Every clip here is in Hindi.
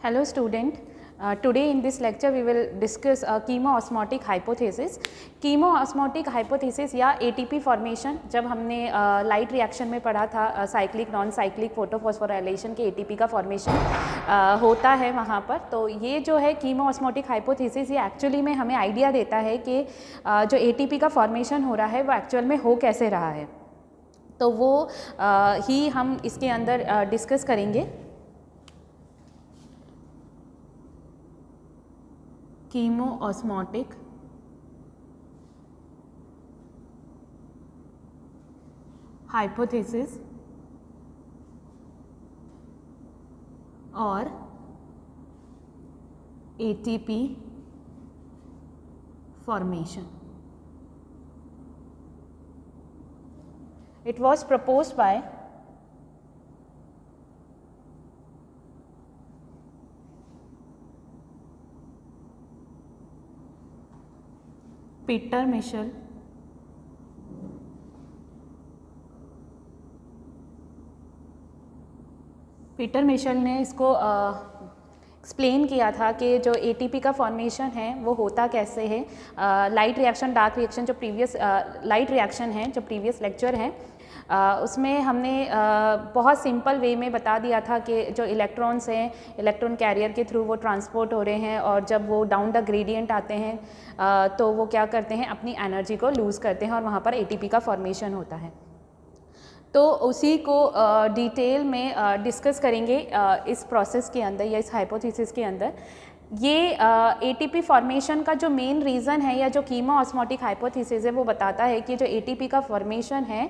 Hello student, today in this lecture we will discuss chemoosmotic hypothesis. chemoosmotic hypothesis या ATP formation जब हमने लाइट रिएक्शन में पढ़ा था साइक्लिक नॉन साइक्लिक फोटोफॉस्फोराइलेशन के ATP का फॉर्मेशन होता है वहाँ पर, तो ये जो है chemoosmotic hypothesis ये एक्चुअली में हमें आइडिया देता है कि जो ATP का फॉर्मेशन हो रहा है वो एक्चुअल में हो कैसे रहा है, तो वो ही हम इसके अंदर डिस्कस करेंगे. chemoosmotic hypothesis और ATP formation. It was proposed by Peter Mitchell ने इसको एक्सप्लेन किया था कि जो ATP का फॉर्मेशन है वो होता कैसे है. लाइट रिएक्शन डार्क रिएक्शन जो प्रीवियस लाइट रिएक्शन है जो प्रीवियस लेक्चर है उसमें हमने बहुत सिंपल वे में बता दिया था कि जो इलेक्ट्रॉन्स हैं इलेक्ट्रॉन कैरियर के थ्रू वो ट्रांसपोर्ट हो रहे हैं और जब वो डाउन द ग्रेडियंट आते हैं तो वो क्या करते हैं, अपनी एनर्जी को लूज़ करते हैं और वहाँ पर ATP का फॉर्मेशन होता है. तो उसी को डिटेल में डिस्कस करेंगे इस प्रोसेस के अंदर या इस हाइपोथेसिस के अंदर. ये ATP फॉर्मेशन का जो मेन रीज़न है या जो कीमोऑस्मोटिक हाइपोथेसिस है वो बताता है कि जो ATP का फॉर्मेशन है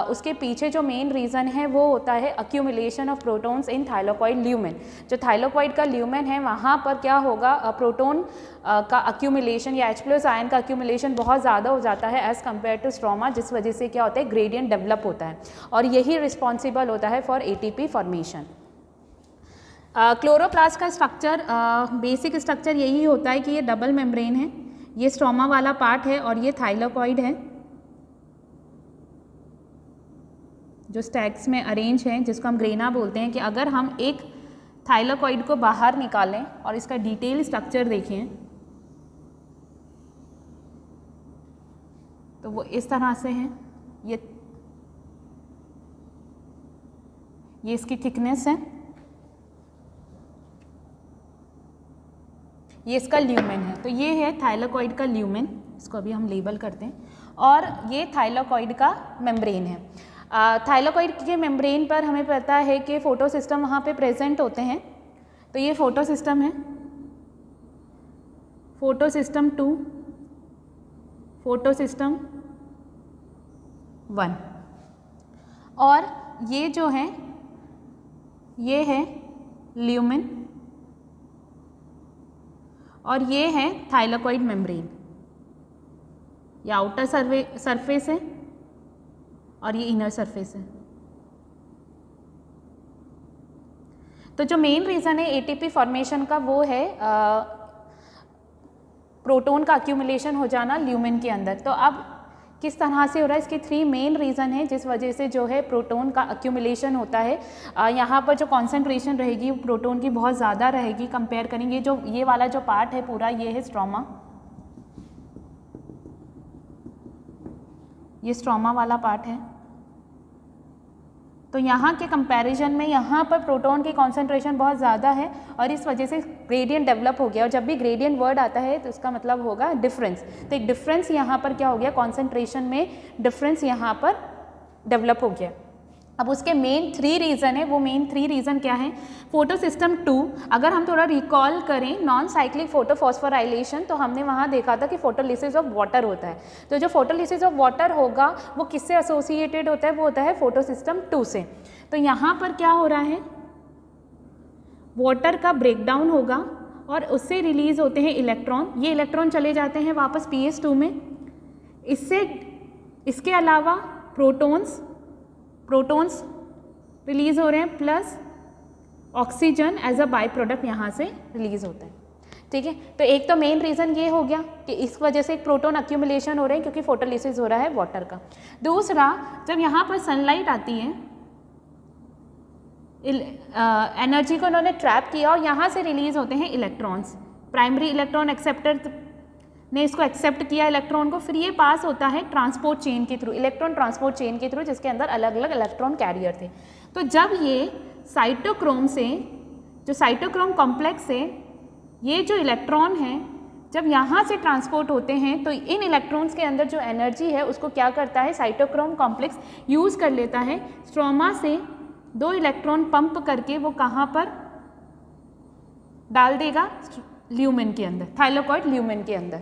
उसके पीछे जो मेन रीज़न है वो होता है accumulation of protons in thylakoid lumen. जो थाइलाकोइड का ल्यूमेन है वहाँ पर क्या होगा, प्रोटॉन का अक्यूमुलेशन या H+ आयन का अक्यूमुलेशन बहुत ज़्यादा हो जाता है एज़ कम्पेयर टू स्ट्रोमा, जिस वजह से क्या होता है, ग्रेडियंट डेवलप होता है और यही रिस्पॉन्सिबल होता है फॉर ATP फॉर्मेशन. क्लोरोप्लास्ट का स्ट्रक्चर बेसिक स्ट्रक्चर यही होता है कि ये डबल मेम्ब्रेन है, ये स्ट्रोमा वाला पार्ट है और ये थाइलाकोइड है जो स्टैक्स में अरेंज है, जिसको हम ग्रेना बोलते हैं. कि अगर हम एक थाइलाकोइड को बाहर निकालें और इसका डिटेल स्ट्रक्चर देखें तो वो इस तरह से है. ये इसकी थिकनेस है, ये इसका ल्यूमेन है. तो ये है थाइलाकोइड का ल्यूमेन, इसको अभी हम लेबल करते हैं, और ये थाइलाकोइड का मेम्ब्रेन है. थाइलाकोइड के मेम्ब्रेन पर हमें पता है कि फोटो सिस्टम वहाँ पे प्रेजेंट होते हैं. तो ये फोटो सिस्टम है, फोटो सिस्टम 2, फोटो सिस्टम 1, और ये जो है ये है ल्यूमेन और ये है थाइलाकोइड मेम्ब्रेन. ये आउटर सरफेस है और ये इनर सरफेस है. तो जो मेन रीज़न है ATP फॉर्मेशन का वो है प्रोटॉन का अक्यूमुलेशन हो जाना ल्यूमेन के अंदर. तो अब किस तरह से हो रहा है, इसके 3 मेन रीज़न है जिस वजह से जो है प्रोटॉन का अक्यूमुलेशन होता है. यहाँ पर जो कॉन्सेंट्रेशन रहेगी प्रोटॉन की बहुत ज़्यादा रहेगी. कंपेयर करेंगे जो ये वाला जो पार्ट है पूरा, ये है स्ट्रोमा, ये स्ट्रोमा वाला पार्ट है. तो यहाँ के कंपैरिजन में यहाँ पर प्रोटॉन की कॉन्सेंट्रेशन बहुत ज़्यादा है और इस वजह से ग्रेडियंट डेवलप हो गया. और जब भी ग्रेडियंट वर्ड आता है तो उसका मतलब होगा डिफरेंस. तो एक डिफरेंस यहाँ पर क्या हो गया, कॉन्सेंट्रेशन में डिफरेंस यहाँ पर डेवलप हो गया. अब उसके मेन 3 रीज़न है. वो मेन 3 रीज़न क्या है, फोटो सिस्टम 2. अगर हम थोड़ा रिकॉल करें नॉन साइक्लिक फोटोफॉस्फोराइलेशन, तो हमने वहाँ देखा था कि फोटोलिसिस ऑफ वाटर होता है. तो जो फोटोलिसिस ऑफ वाटर होगा वो किससे एसोसिएटेड होता है, वो होता है फोटो सिस्टम 2 से. तो यहाँ पर क्या हो रहा है, वाटर का ब्रेकडाउन होगा और उससे रिलीज़ होते हैं इलेक्ट्रॉन. ये इलेक्ट्रॉन चले जाते हैं वापस PS2 में. इसके अलावा प्रोटॉन्स रिलीज़ हो रहे हैं plus oxygen as a by product यहाँ से रिलीज़ होता है. ठीक है, तो एक तो मेन रीज़न ये हो गया कि इस वजह से एक प्रोटॉन अक्यूमुलेशन हो रहे हैं क्योंकि फोटोलिसिस हो रहा है वाटर का. दूसरा, जब यहाँ पर सनलाइट आती है एनर्जी को उन्होंने ट्रैप किया और यहाँ से रिलीज होते हैं इलेक्ट्रॉन्स। प्राइमरी इलेक्ट्रॉन एक्सेप्टर ने इसको एक्सेप्ट किया इलेक्ट्रॉन को, फिर ये पास होता है ट्रांसपोर्ट चेन के थ्रू, इलेक्ट्रॉन ट्रांसपोर्ट चेन के थ्रू, जिसके अंदर अलग अलग इलेक्ट्रॉन कैरियर थे। तो जब ये साइटोक्रोम से, जो साइटोक्रोम कॉम्प्लेक्स से ये जो इलेक्ट्रॉन हैं जब यहाँ से ट्रांसपोर्ट होते हैं तो इन इलेक्ट्रॉन्स के अंदर जो एनर्जी है उसको क्या करता है साइटोक्रोम कॉम्प्लेक्स यूज़ कर लेता है। स्ट्रोमा से 2 इलेक्ट्रॉन पंप करके वो कहाँ पर डाल देगा, ल्यूमेन के अंदर, थाइलाकोइड ल्यूमेन के अंदर।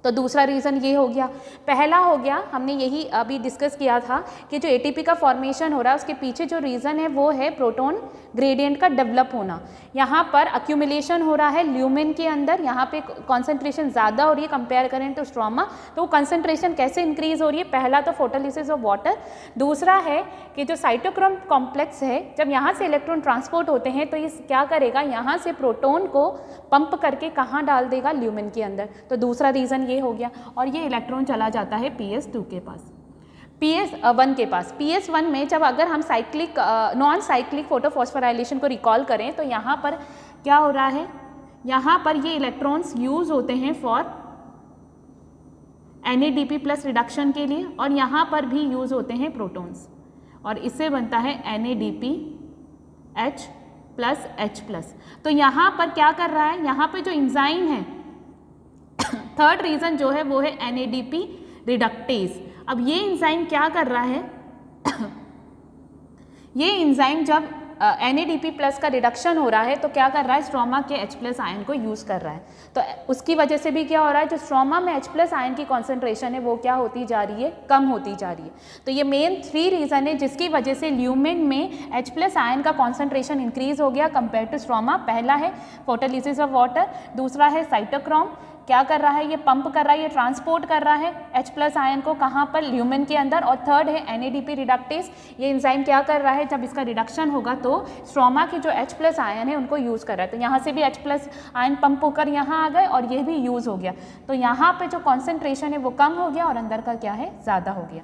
तो दूसरा रीज़न ये हो गया। पहला हो गया, हमने यही अभी डिस्कस किया था कि जो एटीपी का फॉर्मेशन हो रहा है उसके पीछे जो रीज़न है वो है प्रोटॉन ग्रेडियंट का डेवलप होना। यहाँ पर अक्यूमुलेशन हो रहा है ल्यूमेन के अंदर, यहाँ पे कॉन्सेंट्रेशन ज़्यादा हो रही है कंपेयर करें तो स्ट्रोमा। तो वो कंसनट्रेशन कैसे इंक्रीज़ हो रही है, पहला तो फोटोलिसिस ऑफ वाटर, दूसरा है कि जो साइटोक्रोम कॉम्प्लेक्स है जब यहाँ से इलेक्ट्रॉन ट्रांसपोर्ट होते हैं तो ये क्या करेगा, यहाँ से प्रोटॉन को पंप करके कहाँ डाल देगा, ल्यूमेन के अंदर। तो दूसरा रीज़न ये हो गया। और ये इलेक्ट्रॉन चला जाता है PS2 के पास, PS1 के पास। PS1 में जब अगर हम साइक्लिक नॉन साइक्लिक फोटोफॉस्फोराइलेशन को रिकॉल करें तो यहाँ पर क्या हो रहा है, यहाँ पर ये इलेक्ट्रॉन्स यूज़ होते हैं फॉर NADP प्लस रिडक्शन के लिए, और यहाँ पर भी यूज़ होते हैं प्रोटॉन्स, और इससे बनता है NADPH प्लस H प्लस। तो यहाँ पर क्या कर रहा है, यहाँ पे जो एंजाइम है, थर्ड रीज़न जो है वो है NADP रिडक्टेज। अब ये एंजाइम क्या कर रहा है ये एंजाइम जब NADP प्लस का रिडक्शन हो रहा है तो क्या कर रहा है, स्ट्रोमा के H प्लस आयन को यूज़ कर रहा है। तो उसकी वजह से भी क्या हो रहा है, जो स्ट्रोमा में H प्लस आयन की कॉन्सेंट्रेशन है वो क्या होती जा रही है, कम होती जा रही है। तो ये मेन 3 रीज़न है जिसकी वजह से ल्यूमेन में H प्लस आयन का कॉन्सेंट्रेशन इंक्रीज हो गया कंपेयर टू स्ट्रोमा। पहला है फोटोलिसिस ऑफ वाटर, दूसरा है साइटोक्रोम क्या कर रहा है, ये पंप कर रहा है, ये ट्रांसपोर्ट कर रहा है H प्लस आयन को कहाँ पर, ल्यूमेन के अंदर, और थर्ड है NADP रिडक्टेज। ये एंजाइम क्या कर रहा है, जब इसका रिडक्शन होगा तो स्ट्रोमा के जो H प्लस आयन है उनको यूज़ कर रहा है। तो यहाँ से भी H प्लस आयन पंप होकर यहाँ आ गए और ये भी यूज़ हो गया। तो यहाँ पे जो कॉन्सेंट्रेशन है वो कम हो गया और अंदर का क्या है, ज़्यादा हो गया।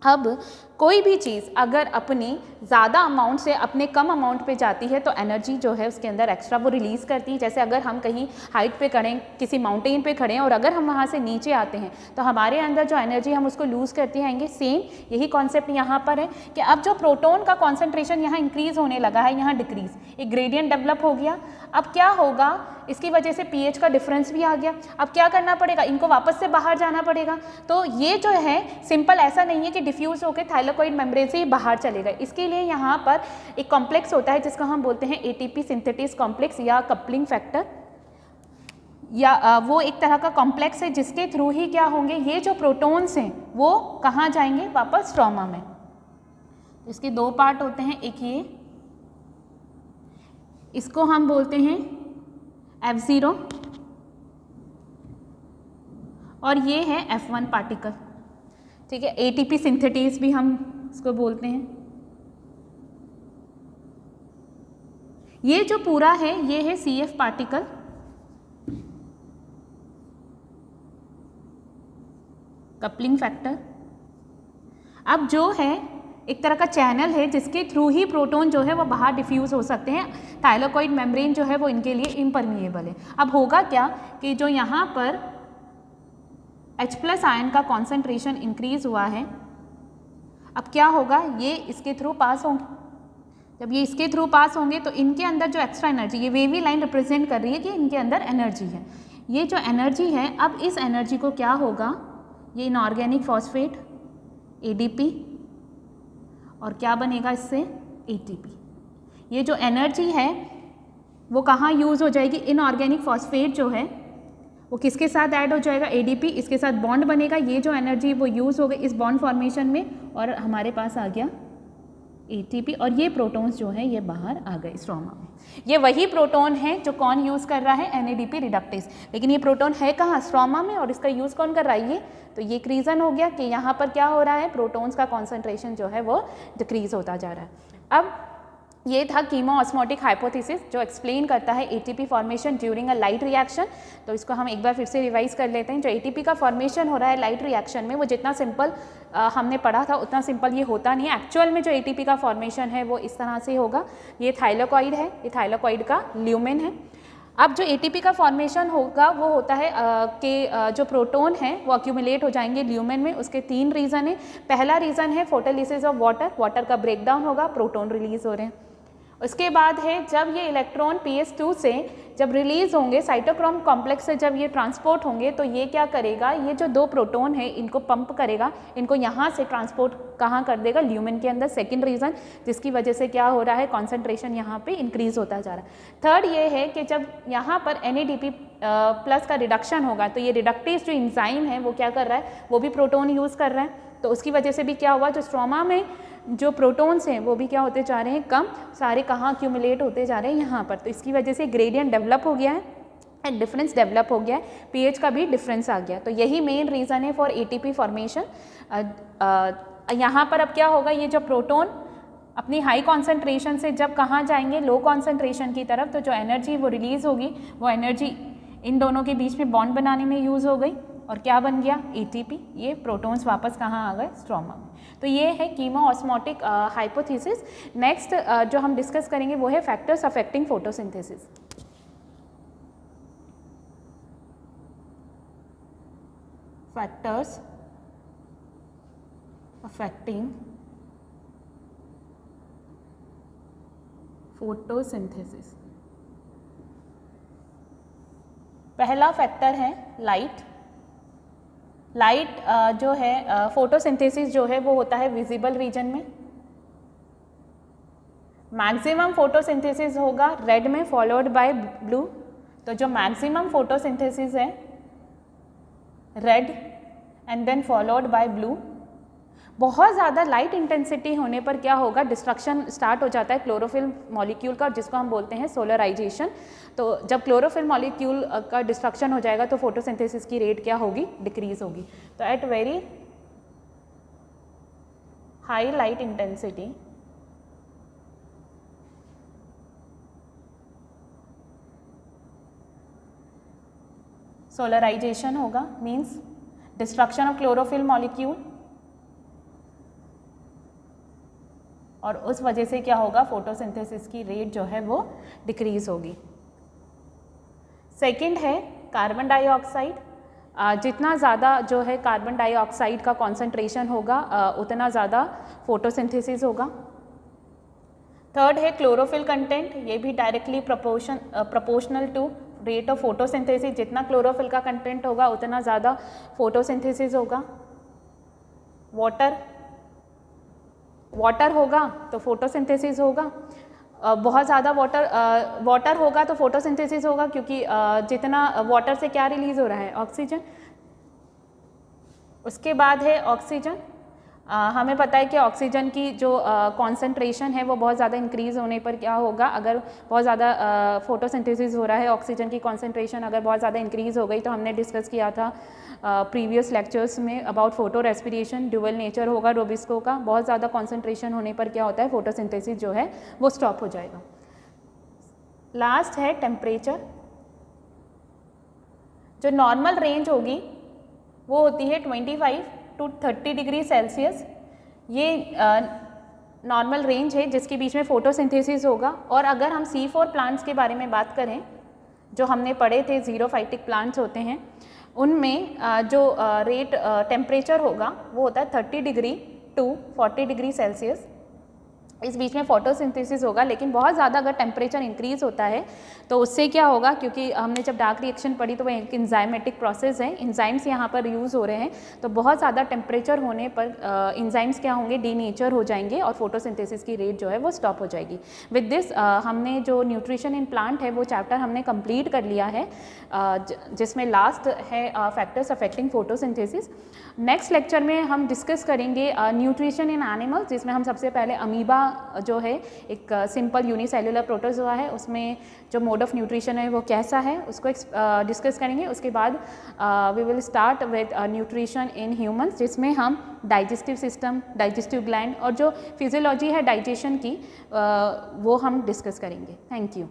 अब कोई भी चीज़ अगर अपनी ज़्यादा अमाउंट से अपने कम अमाउंट पे जाती है तो एनर्जी जो है उसके अंदर एक्स्ट्रा वो रिलीज़ करती है। जैसे अगर हम कहीं हाइट पे खड़े, किसी माउंटेन पे खड़े हैं और अगर हम वहाँ से नीचे आते हैं तो हमारे अंदर जो एनर्जी हम उसको लूज़ करते आएंगे। सेम यही कॉन्सेप्ट यहाँ पर है कि अब जो प्रोटॉन का कॉन्सेंट्रेशन यहाँ इंक्रीज़ होने लगा है, यहाँ डिक्रीज़, एक ग्रेडियंट डेवलप हो गया। अब क्या होगा, इसकी वजह से pH का डिफरेंस भी आ गया। अब क्या करना पड़ेगा, इनको वापस से बाहर जाना पड़ेगा। तो ये जो है सिंपल ऐसा नहीं है कि डिफ्यूज़ होकर थाइलाकोइड मेम्ब्रेन से बाहर चलेगा। इसके लिए यहाँ पर एक कॉम्प्लेक्स होता है जिसको हम बोलते हैं ATP सिंथेटिस कॉम्प्लेक्स या कपलिंग फैक्टर, या वो एक तरह का कॉम्प्लेक्स है जिसके थ्रू ही क्या होंगे, ये जो प्रोटॉन्स हैं वो कहाँ जाएंगे, वापस स्ट्रोमा में। इसके 2 पार्ट होते हैं, एक ये, इसको हम बोलते हैं F0 और ये है F1 पार्टिकल, ठीक है। ATP सिंथेटिस भी हम इसको बोलते हैं। ये जो पूरा है ये है CF पार्टिकल, कपलिंग फैक्टर। अब जो है एक तरह का चैनल है जिसके थ्रू ही प्रोटॉन जो है वो बाहर डिफ्यूज़ हो सकते हैं। थाइलाकोइड मेम्ब्रेन जो है वो इनके लिए इम्परमिएबल है। अब होगा क्या कि जो यहाँ पर H प्लस आयन का कॉन्सेंट्रेशन इंक्रीज़ हुआ है, अब क्या होगा, ये इसके थ्रू पास होंगे। जब ये इसके थ्रू पास होंगे तो इनके अंदर जो एक्स्ट्रा एनर्जी, ये वेवी लाइन रिप्रेजेंट कर रही है कि इनके अंदर एनर्जी है। ये जो एनर्जी है, अब इस एनर्जी को क्या होगा, ये इनऑर्गेनिक फॉस्फेट ADP और क्या बनेगा इससे, ATP। ये जो एनर्जी है वो कहाँ यूज़ हो जाएगी, इनऑर्गेनिक फॉस्फेट जो है वो किसके साथ ऐड हो जाएगा, ADP, इसके साथ बॉन्ड बनेगा। ये जो एनर्जी वो यूज़ हो गई इस बॉन्ड फॉर्मेशन में और हमारे पास आ गया ATP, और ये प्रोटॉन्स जो है ये बाहर आ गए स्ट्रोमा में। ये वही प्रोटॉन है जो कौन यूज़ कर रहा है, NADP रिडक्टेज। लेकिन ये प्रोटॉन है कहाँ, स्ट्रोमा में, और इसका यूज़ कौन कर रहा है, ये। तो ये एक रीज़न हो गया कि यहाँ पर क्या हो रहा है, प्रोटॉन्स का कॉन्सेंट्रेशन जो है वो डिक्रीज़ होता जा रहा है। अब ये था कीमो-ऑस्मोटिक हाइपोथेसिस जो एक्सप्लेन करता है ATP formation during a light reaction. तो इसको हम एक बार फिर से रिवाइज कर लेते हैं। जो एटीपी का फॉर्मेशन हो रहा है लाइट रिएक्शन में, वो जितना सिंपल हमने पढ़ा था उतना सिंपल ये होता नहीं है। एक्चुअल में जो एटीपी का फॉर्मेशन है वो इस तरह से होगा। ये थाइलाकॉइड है, ये थाइलाकॉइड का ल्यूमेन है। अब जो एटीपी का फॉर्मेशन होगा वो होता है कि जो प्रोटॉन है वो अक्यूमुलेट हो जाएंगे ल्यूमेन में। उसके 3 रीज़न है। पहला रीज़न है फोटोलिसिस ऑफ वाटर, वाटर का ब्रेकडाउन होगा, प्रोटॉन रिलीज हो रहे हैं। उसके बाद है जब ये इलेक्ट्रॉन PS2 से जब रिलीज़ होंगे, साइटोक्रोम कॉम्प्लेक्स से जब ये ट्रांसपोर्ट होंगे, तो ये क्या करेगा, ये जो 2 प्रोटॉन है इनको पंप करेगा, इनको यहाँ से ट्रांसपोर्ट कहाँ कर देगा, ल्यूमेन के अंदर। सेकंड रीज़न जिसकी वजह से क्या हो रहा है, कॉन्सेंट्रेशन यहाँ पे इंक्रीज होता जा रहा है। थर्ड ये है कि जब यहाँ पर NADP प्लस का रिडक्शन होगा तो ये रिडक्टेज जो इंजाइम है वो क्या कर रहा है, वो भी प्रोटॉन यूज़ कर रहा है। तो उसकी वजह से भी क्या हुआ, जो स्ट्रोमा में जो प्रोटॉन्स हैं वो भी क्या होते जा रहे हैं, कम, सारे कहाँ एक्यूमुलेट होते जा रहे हैं, यहाँ पर। तो इसकी वजह से ग्रेडियंट डेवलप हो गया है एंड डिफरेंस डेवलप हो गया है, पीएच का भी डिफरेंस आ गया। तो यही मेन रीज़न है फॉर एटीपी फॉर्मेशन। यहाँ पर अब क्या होगा, ये जो प्रोटॉन अपनी हाई कॉन्सेंट्रेशन से जब कहाँ जाएंगे, लो कॉन्सेंट्रेशन की तरफ, तो जो एनर्जी वो रिलीज़ होगी, वो एनर्जी इन दोनों के बीच में बॉन्ड बनाने में यूज़ हो गई और क्या बन गया, एटीपी। ये प्रोटॉन्स वापस कहाँ आ गए, स्ट्रोमा में। तो ये है कीमो-ऑस्मोटिक हाइपोथेसिस। नेक्स्ट जो हम डिस्कस करेंगे वो है factors affecting photosynthesis. Factors affecting photosynthesis. पहला फैक्टर है लाइट। लाइट जो है फोटोसिंथेसिस जो है वो होता है विजिबल रीजन में। मैक्सिमम फोटोसिंथेसिस होगा रेड में फॉलोड बाय ब्लू। तो जो मैक्सिमम फोटोसिंथेसिस है red and then followed by blue. बहुत ज़्यादा लाइट इंटेंसिटी होने पर क्या होगा, डिस्ट्रक्शन स्टार्ट हो जाता है क्लोरोफिल मॉलिक्यूल का, जिसको हम बोलते हैं सोलराइजेशन। तो जब क्लोरोफिल मॉलिक्यूल का डिस्ट्रक्शन हो जाएगा तो फोटोसिंथेसिस की रेट क्या होगी, डिक्रीज होगी। तो at very high light intensity solarization होगा, means destruction of chlorophyll molecule, और उस वजह से क्या होगा, फोटोसिंथेसिस की रेट जो है वो डिक्रीज होगी। सेकंड है कार्बन डाइऑक्साइड। जितना ज़्यादा जो है कार्बन डाइऑक्साइड का कॉन्सेंट्रेशन होगा उतना ज़्यादा फोटोसिंथेसिस होगा। थर्ड है क्लोरोफिल कंटेंट। ये भी directly proportional to rate of photosynthesis. जितना क्लोरोफिल का कंटेंट होगा उतना ज़्यादा फोटोसिंथेसिस होगा। वाटर होगा तो फोटोसिंथेसिस होगा। बहुत ज़्यादा वाटर होगा तो फोटोसिंथेसिस होगा, क्योंकि जितना वाटर से क्या रिलीज़ हो रहा है, ऑक्सीजन। उसके बाद है ऑक्सीजन। हमें पता है कि ऑक्सीजन की जो कॉन्सेंट्रेशन है वो बहुत ज़्यादा इंक्रीज़ होने पर क्या होगा, अगर बहुत ज़्यादा फोटोसिंथेसिस हो रहा है, ऑक्सीजन की कॉन्सेंट्रेशन अगर बहुत ज़्यादा इंक्रीज़ हो गई, तो हमने डिस्कस किया था प्रीवियस लेक्चर्स में about photo respiration, dual nature होगा रोबिस्को का। बहुत ज़्यादा कॉन्सेंट्रेशन होने पर क्या होता है, फोटोसिंथेसिस जो है वो स्टॉप हो जाएगा। लास्ट है टेम्परेचर। जो नॉर्मल रेंज होगी वो होती है 25 to 30 डिग्री सेल्सियस। ये नॉर्मल रेंज है जिसके बीच में फोटोसिंथेसिस होगा। और अगर हम C4 प्लांट्स के बारे में बात करें, जो हमने पढ़े थे, जीरोफाइटिक प्लांट्स होते हैं, उनमें जो रेट टेम्परेचर होगा वो होता है 30 डिग्री to 40 डिग्री सेल्सियस। इस बीच में फोटोसिंथेसिस होगा। लेकिन बहुत ज़्यादा अगर टेम्परेचर इंक्रीज होता है तो उससे क्या होगा, क्योंकि हमने जब डार्क रिएक्शन पढ़ी तो वह एक इंजाइमेटिक प्रोसेस है, इंजाइम्स यहाँ पर यूज़ हो रहे हैं। तो बहुत ज़्यादा टेम्परेचर होने पर इंजाइम्स क्या होंगे, डीनेचर हो जाएंगे और फोटोसिंथेसिस की रेट जो है वो स्टॉप हो जाएगी। विद दिस हमने जो न्यूट्रिशन इन प्लांट है वो चैप्टर हमने कंप्लीट कर लिया है, जिसमें लास्ट है factors affecting photosynthesis. Next lecture में हम डिस्कस करेंगे न्यूट्रिशन इन एनिमल्स, जिसमें हम सबसे पहले अमीबा जो है एक सिंपल यूनिसेलुलर प्रोटोजोआ है, उसमें जो मोड ऑफ न्यूट्रिशन है वो कैसा है उसको डिस्कस करेंगे। उसके बाद we will start with nutrition in humans, जिसमें हम डाइजेस्टिव सिस्टम, डाइजेस्टिव ग्लैंड और जो फिजियोलॉजी है डाइजेशन की वो हम डिस्कस करेंगे। Thank you.